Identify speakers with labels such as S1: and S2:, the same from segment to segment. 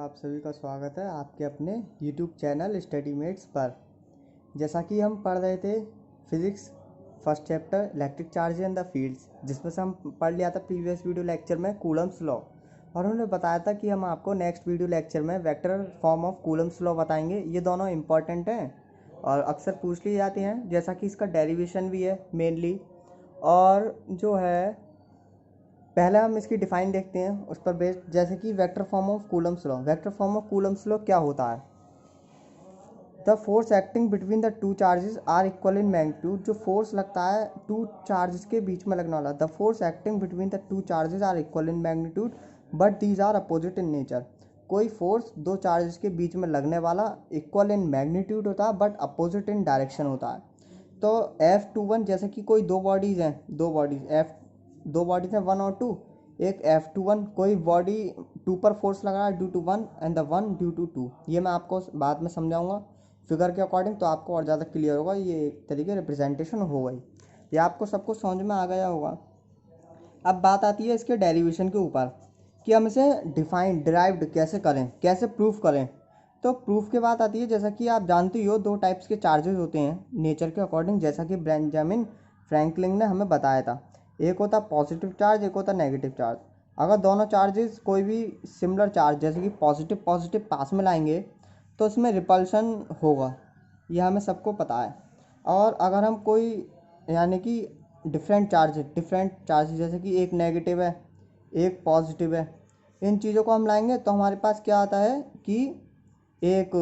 S1: आप सभी का स्वागत है आपके अपने YouTube चैनल स्टडीमेट्स पर। जैसा कि हम पढ़ रहे थे physics first chapter electric charge and the fields, जिसमें से हम पढ़ लिया था प्रीवियस वीडियो लेक्चर में कूलम्स लॉ, और उन्होंने बताया था कि हम आपको नेक्स्ट वीडियो लेक्चर में vector form of Coulomb's law बताएंगे। ये दोनों इंपॉर्टेंट हैं और अक्सर पूछ लिए जाते हैं, जैसा कि इसका डेरिवेशन भी है मेनली। और जो है पहले हम इसकी डिफाइन देखते हैं उस पर बेस्ड, जैसे कि vector form of Coulomb's law. Vector form of Coulomb's law क्या होता है? The force acting between the two charges are equal in magnitude. जो फोर्स लगता है टू चार्जेस के बीच में लगने वाला, the force acting between the two charges are equal in magnitude but these are opposite in nature. कोई force दो चार्जेस के बीच में लगने वाला इक्वल इन मैग्नीट्यूड होता है बट अपोजिट इन डायरेक्शन होता है। तो F21, जैसे कि कोई दो बॉडीज़ हैं, दो बॉडीज हैं 1 और 2। एक F21, कोई बॉडी 2 पर फोर्स लगा रहा है due to 1 and the 1 due to 2। ये मैं आपको बाद में समझाऊंगा फिगर के अकॉर्डिंग, तो आपको और ज़्यादा क्लियर होगा। ये एक तरीके रिप्रेजेंटेशन हो गई, ये आपको सबको समझ में आ गया होगा। अब बात आती है इसके डेरिवेशन के ऊपर कि हम इसे डिराइव्ड कैसे करें, कैसे प्रूफ करें। तो प्रूफ के बात आती है, जैसा कि आप जानते ही हो, दो टाइप्स के चार्जेस होते हैं नेचर के अकॉर्डिंग, जैसा कि बेंजामिन फ्रैंकलिन ने हमें बताया था। एक होता पॉजिटिव चार्ज, एक होता नेगेटिव चार्ज। अगर दोनों चार्जेस कोई भी सिमिलर चार्ज जैसे कि पॉजिटिव पॉजिटिव पास में लाएंगे तो उसमें रिपल्शन होगा, यह हमें सबको पता है। और अगर हम कोई यानी कि डिफरेंट चार्ज जैसे कि एक नेगेटिव है एक पॉजिटिव है, इन चीज़ों को हम लाएंगे तो हमारे पास क्या आता है कि एक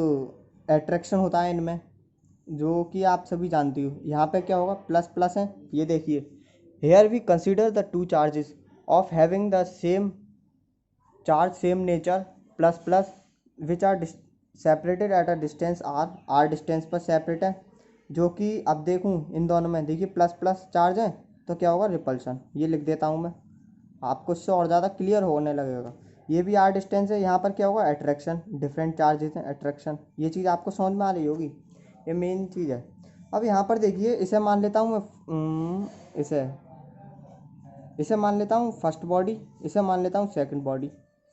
S1: अट्रैक्शन होता है इनमें, जो कि आप सभी जानती हो। यहाँ पे क्या होगा, प्लस प्लस है, ये देखिए। Here we consider the two charges of having the same charge same nature plus plus which are separated at a distance r distance पर सेपरेट है। जो कि अब देखूँ इन दोनों में, देखिए प्लस प्लस चार्ज है तो क्या होगा, रिपल्शन। ये लिख देता हूँ मैं, आपको इससे और ज़्यादा क्लियर होने लगेगा। ये भी आर डिस्टेंस है, यहाँ पर क्या होगा, अट्रैक्शन। डिफरेंट चार्जेस हैं, अट्रैक्शन। ये चीज़ आपको समझ में आ रही होगी, ये मेन चीज़ है। अब यहाँ पर देखिए, इसे मान लेता हूँ मैं, इसे मान लेता हूँ फर्स्ट बॉडी, इसे मान लेता हूँ second body.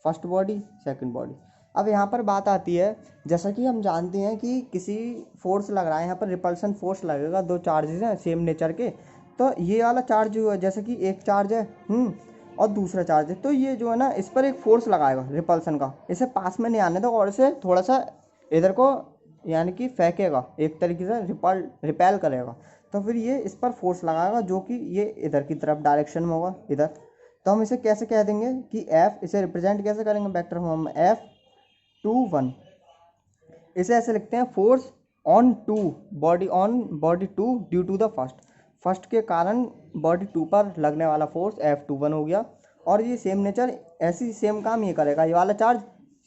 S1: First body second body. अब यहाँ पर बात आती है, जैसा कि हम जानते हैं कि किसी फोर्स लग रहा है, यहाँ पर रिपल्सन फोर्स लगेगा, दो चार्जेस हैं सेम नेचर के। तो ये वाला चार्ज जो है, जैसे कि एक चार्ज है और दूसरा चार्ज है, तो ये जो है ना, इस पर एक फोर्स लगाएगा रिपल्सन का, इसे पास में नहीं आने दो और इसे थोड़ा सा इधर को यानी कि फेंकेगा, एक तरीके से रिपेल करेगा। तो फिर ये इस पर फोर्स लगाएगा जो कि ये इधर की तरफ डायरेक्शन में होगा, इधर। तो हम इसे कैसे कह देंगे कि F, इसे रिप्रेजेंट कैसे करेंगे वेक्टर फॉर्म में, F21। इसे ऐसे लिखते हैं, force on body two due to the first के कारण बॉडी 2 पर लगने वाला फोर्स F21 हो गया। और ये सेम नेचर, ऐसी सेम काम ये करेगा, ये वाला चार्ज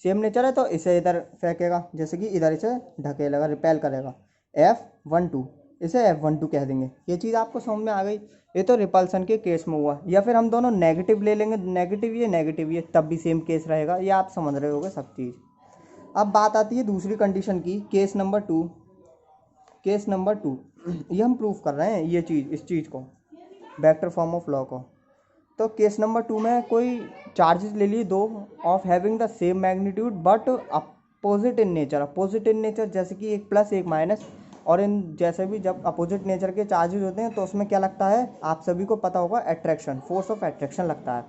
S1: सेम नेचर है तो इसे इधर फेंकेगा, जैसे कि इधर इसे ढकेलेगा, रिपेल करेगा, F12। इसे F12 कह देंगे। ये चीज़ आपको समझ में आ गई। ये तो रिपल्सन के केस में हुआ, या फिर हम दोनों नेगेटिव ले लेंगे, नेगेटिव ये तब भी सेम केस रहेगा। ये आप समझ रहे होगे सब चीज़। अब बात आती है दूसरी कंडीशन की, केस नंबर टू। ये हम प्रूफ कर रहे हैं ये चीज़, इस चीज़ को, वेक्टर फॉर्म ऑफ लॉ को। तो केस नंबर 2 में कोई चार्जेस ले लिए दो of having the same magnitude but opposite in nature, जैसे कि एक प्लस एक माइनस। और इन जैसे भी जब अपोजिट नेचर के चार्जेस होते हैं तो उसमें क्या लगता है, आप सभी को पता होगा, अट्रैक्शन, फोर्स ऑफ अट्रैक्शन लगता है।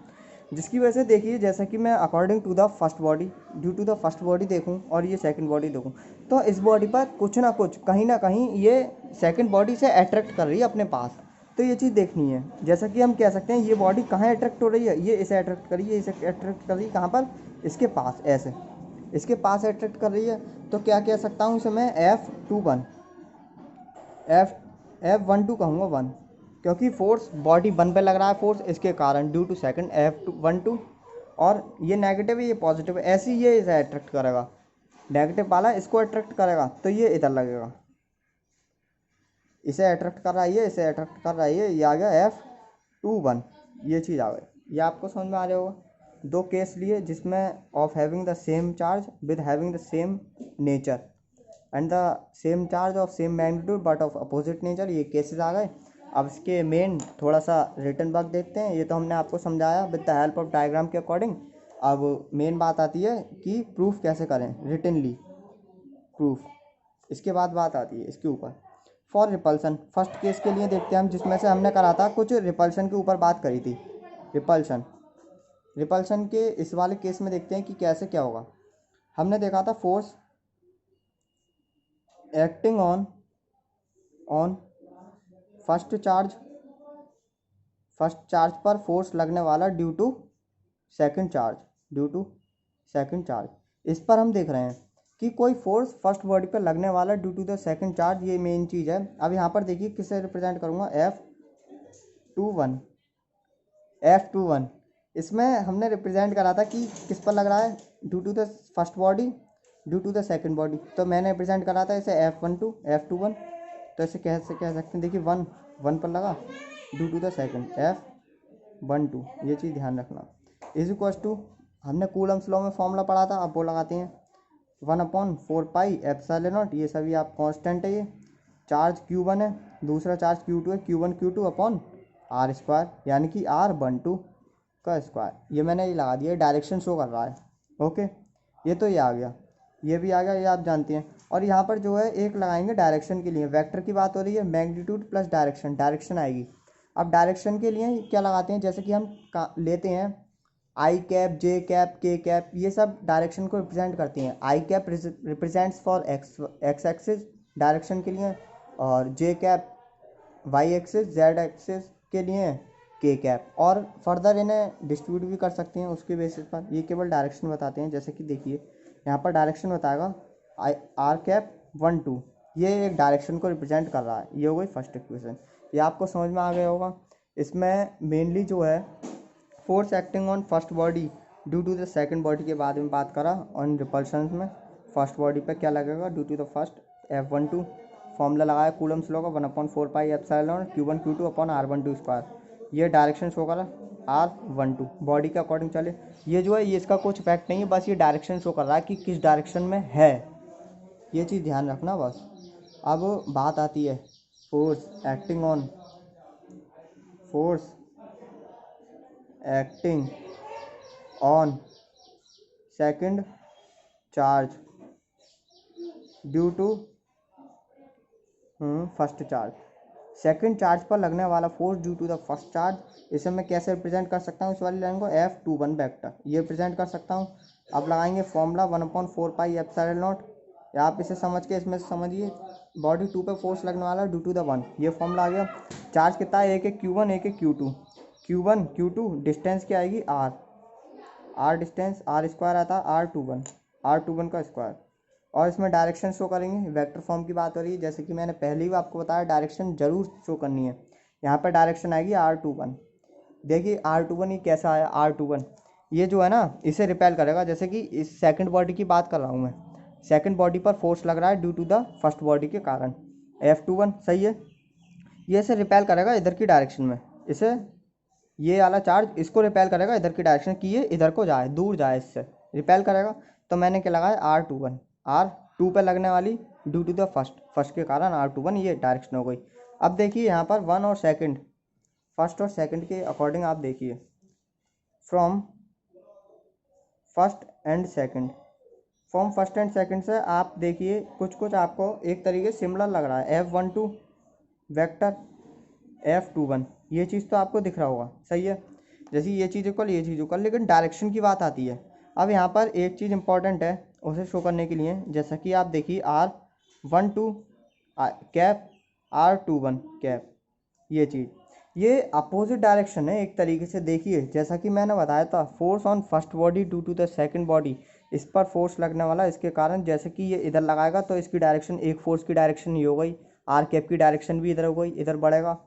S1: जिसकी वजह से देखिए, जैसा कि मैं according to the first body, due to the first body देखूं और ये सेकंड बॉडी देखूं, तो इस बॉडी पर कुछ ना कुछ, कहीं ना कहीं ये सेकंड बॉडी से अट्रैक्ट कर रही है अपने पास। तो ये चीज़ देखनी है। जैसा कि हम कह सकते हैं, ये बॉडी कहाँ अट्रैक्ट हो रही है, ये इसे अट्रैक्ट कर रही है, इसे अट्रैक्ट कर रही है, कहाँ पर, इसके पास, ऐसे इसके पास अट्रैक्ट कर रही है। तो क्या कह सकता हूँ इसे मैं, F12 कहूँगा 1, क्योंकि फोर्स बॉडी 1 पे लग रहा है फोर्स, इसके कारण ड्यू टू सेकंड F12। और ये नेगेटिव है, ये पॉजिटिव है, ऐसे ही ये इसे अट्रैक्ट करेगा, नेगेटिव वाला इसको अट्रैक्ट करेगा तो ये इधर लगेगा, इसे अट्रैक्ट कर रहा है, ये इसे अट्रैक्ट कर रहा है, ये आ गया F21। ये चीज़ आ गई, ये आपको समझ में आ रहा होगा। दो केस लिए जिसमें of having the same charge with having the same nature and the same charge of same magnitude but of opposite nature, ये केसेस आ गए। अब इसके मेन थोड़ा सा रिटर्न वर्क देखते हैं। ये तो हमने आपको समझाया with the help of diagram के अकॉर्डिंग। अब मेन बात आती है कि प्रूफ कैसे करें, रिटनली प्रूफ। इसके बाद बात आती है इसके ऊपर फॉर रिपल्सन। फर्स्ट केस के लिए देखते हैं हम, जिसमें से हमने करा था कुछ रिपल्सन के ऊपर बात करी थी। रिपल्सन रिपल्सन के इस वाले केस में देखते हैं कि कैसे क्या होगा। हमने देखा था force acting on first charge पर फोर्स लगने वाला ड्यू टू सेकंड चार्ज। इस पर हम देख रहे हैं कि कोई फोर्स फर्स्ट बॉडी पर लगने वाला due to the second charge, ये मेन चीज़ है। अब यहाँ पर देखिए किससे रिप्रेजेंट करूँगा, F21। इसमें हमने रिप्रेजेंट करा था कि किस पर लग रहा है, due to the first body due to the second body. तो मैंने रिप्रेजेंट करा था इसे F21। तो इसे कैसे कह सकते हैं, देखिए वन पर लगा due to the second F12, ये चीज़ ध्यान रखना। इज इक्वल्स टू, हमने कूलम्स लॉ में फॉर्मूला पढ़ा था, अब वो लगाते हैं 1/4πε0। ये सभी आप कांस्टेंट है। ये चार्ज Q1 है, दूसरा चार्ज Q2 है, Q1 Q2 अपॉन R², यानी कि R12 का स्क्वायर। ये मैंने ये लगा दिया, डायरेक्शन शो कर रहा है। ओके, ये तो ये आ गया, ये भी आ गया, ये आप जानते हैं। और यहाँ पर जो है एक लगाएंगे डायरेक्शन के लिए, वेक्टर की बात हो रही है, मैग्नीट्यूड प्लस डायरेक्शन आएगी। अब डायरेक्शन के लिए क्या लगाते हैं, जैसे कि हम लेते हैं i cap, j cap, k cap, ये सब डायरेक्शन को रिप्रेजेंट करती हैं। I cap represents for x axis direction के लिए, और j cap y axis, z axis के लिए के कैप। और फर्दर इन्हें डिस्ट्रीब्यूट भी कर सकते हैं उसके बेसिस पर। ये केवल डायरेक्शन बताते हैं। जैसे कि देखिए यहाँ पर डायरेक्शन बताएगा R⁻12, ये एक डायरेक्शन को रिप्रेजेंट कर रहा है। ये हो गई फर्स्ट इक्वेशन, ये आपको समझ में आ गया होगा। इसमें मेनली जो है force acting on first body due to the second body के बारे में बात करा। ऑन रिपल्शन में फर्स्ट बॉडी पे क्या लगेगा, due to the first F12। Formula लगाया कूलम्स लॉ का 1/4πε0 Q1 Q2 अपॉन R12²। ये डायरेक्शन शो करा R12 बॉडी के अकॉर्डिंग चले। ये जो है ये इसका कुछ इफेक्ट नहीं है, बस ये डायरेक्शन शो कर रहा है कि किस डायरेक्शन में है, ये चीज़ ध्यान रखना बस। अब बात आती है force acting on second charge due to first charge. Second charge पर लगने वाला force due to the first charge, इसे मैं कैसे रिप्रेजेंट कर सकता हूँ, इस वाली लाइन को F21 वेक्टर, ये रिप्रेजेंट कर सकता हूँ। अब लगाएंगे फॉर्मूला 1/4πε0। या आप इसे समझ के इसमें समझिए, बॉडी 2 पे फोर्स लगने वाला ड्यू टू द 1, ये फॉर्मूला आ गया। चार्ज कितना है, एक है Q1, एक है Q2। Q1 Q2 डिस्टेंस क्या आएगी R डिस्टेंस, R² आता है R21 का स्क्वायर। और इसमें डायरेक्शन शो करेंगे, वेक्टर फॉर्म की बात हो रही है। जैसे कि मैंने पहले ही आपको बताया डायरेक्शन जरूर शो करनी है। यहाँ पर डायरेक्शन आएगी R21। देखिए R21 ये कैसा आया, R21 ये जो है ना इसे रिपेल करेगा। जैसे कि इस सेकंड बॉडी की बात कर रहा हूँ मैं, सेकंड बॉडी पर फोर्स लग रहा है due to the first body के कारण, F21 सही है। ये इसे रिपेल करेगा इधर की डायरेक्शन में, इसे ये वाला चार्ज इसको रिपेल करेगा इधर की डायरेक्शन की, ये इधर को जाए, दूर जाए, इससे रिपेल करेगा। तो मैंने क्या लगाया R21, R2 पे लगने वाली ड्यू टू द फर्स्ट के कारण R21, ये डायरेक्शन हो गई। अब देखिए यहाँ पर वन और सेकंड, फर्स्ट और सेकंड के अकॉर्डिंग आप देखिए, फ्रॉम फर्स्ट एंड सेकंड से आप देखिए कुछ आपको एक तरीके सिमिलर लग रहा है। F12 वेक्टर F21, ये चीज़ तो आपको दिख रहा होगा, सही है। जैसे ये चीज़ इक्वल, ये चीज़ इक्वल, लेकिन डायरेक्शन की बात आती है। अब यहाँ पर एक चीज़ इंपॉर्टेंट है उसे शो करने के लिए, जैसा कि आप देखिए R12 कैप, R21 कैप, ये चीज़, ये अपोजिट डायरेक्शन है एक तरीके से। देखिए जैसा कि मैंने बताया था, force on first body due to the second body, इस पर फोर्स लगने वाला इसके कारण, जैसे कि ये इधर लगाएगा तो इसकी डायरेक्शन, एक फोर्स की डायरेक्शन ये हो गई, आर कैप की डायरेक्शन भी इधर हो गई, इधर बढ़ेगा।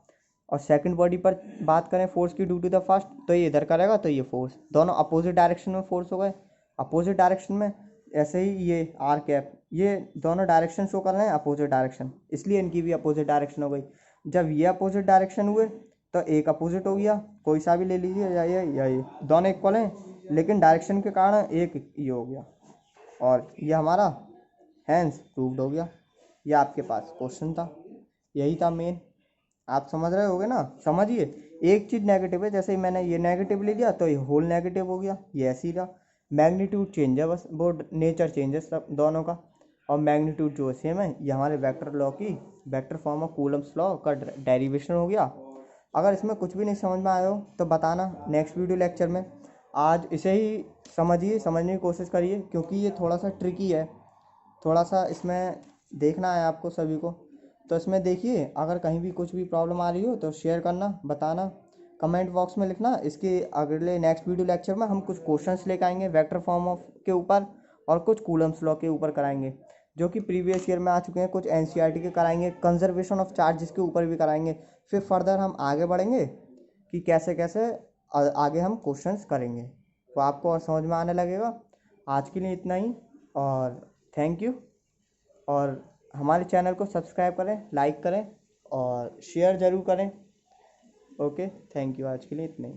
S1: और सेकंड बॉडी पर बात करें फोर्स की ड्यू टू द फर्स्ट, तो ये इधर करेगा, तो ये फोर्स, दोनों अपोजिट डायरेक्शन में फोर्स हो गए, अपोजिट डायरेक्शन में। ऐसे ही ये आर कैप, ये दोनों डायरेक्शन शो कर रहे हैं अपोजिट डायरेक्शन, इसलिए इनकी भी अपोजिट डायरेक्शन हो गई। जब ये अपोजिट डायरेक्शन हुए तो एक अपोजिट हो गया, कोई सा भी ले लीजिए, या ये दोनों इक्वल हैं, लेकिन डायरेक्शन के कारण एक ये हो गया, और ये हमारा हैंस प्रूव्ड हो गया। ये आपके पास क्वेश्चन था, यही था मेन। आप समझ रहे होगे ना, समझिए। एक चीज़ नेगेटिव है, जैसे मैंने ये नेगेटिव ले लिया तो ये होल नेगेटिव हो गया, ये ऐसे ही रहा। मैग्नीट्यूड चेंज है, बस वो नेचर चेंज है सब दोनों का। और मैग्नीट्यूड जो सेम है, ये हमारे वेक्टर लॉ की vector form of Coulomb's law का डेरिवेशन हो गया। अगर इसमें कुछ भी नहीं समझ में आया हो तो बताना नेक्स्ट वीडियो लेक्चर में। आज इसे ही समझने की कोशिश करिए, क्योंकि ये थोड़ा सा ट्रिकी है, थोड़ा सा इसमें देखना है आपको सभी को। तो इसमें देखिए, अगर कहीं भी कुछ भी प्रॉब्लम आ रही हो तो शेयर करना, बताना, कमेंट बॉक्स में लिखना। इसके अगले नेक्स्ट वीडियो लेक्चर में हम कुछ क्वेश्चंस लेकर आएंगे वेक्टर फॉर्म ऑफ के ऊपर, और कुछ कूलम्स लॉ के ऊपर कराएंगे जो कि प्रीवियस ईयर में आ चुके हैं। कुछ एनसीईआरटी के कराएंगे, कंजर्वेशन ऑफ चार्जेस के ऊपर भी कराएंगे। फिर फर्दर हम आगे बढ़ेंगे कि कैसे कैसे आगे हम क्वेश्चंस करेंगे, तो आपको और समझ में आने लगेगा। आज के लिए इतना ही, और थैंक यू। और हमारे चैनल को सब्सक्राइब करें, लाइक करें और शेयर ज़रूर करें। Okay, thank you. आज के लिए इतना ही।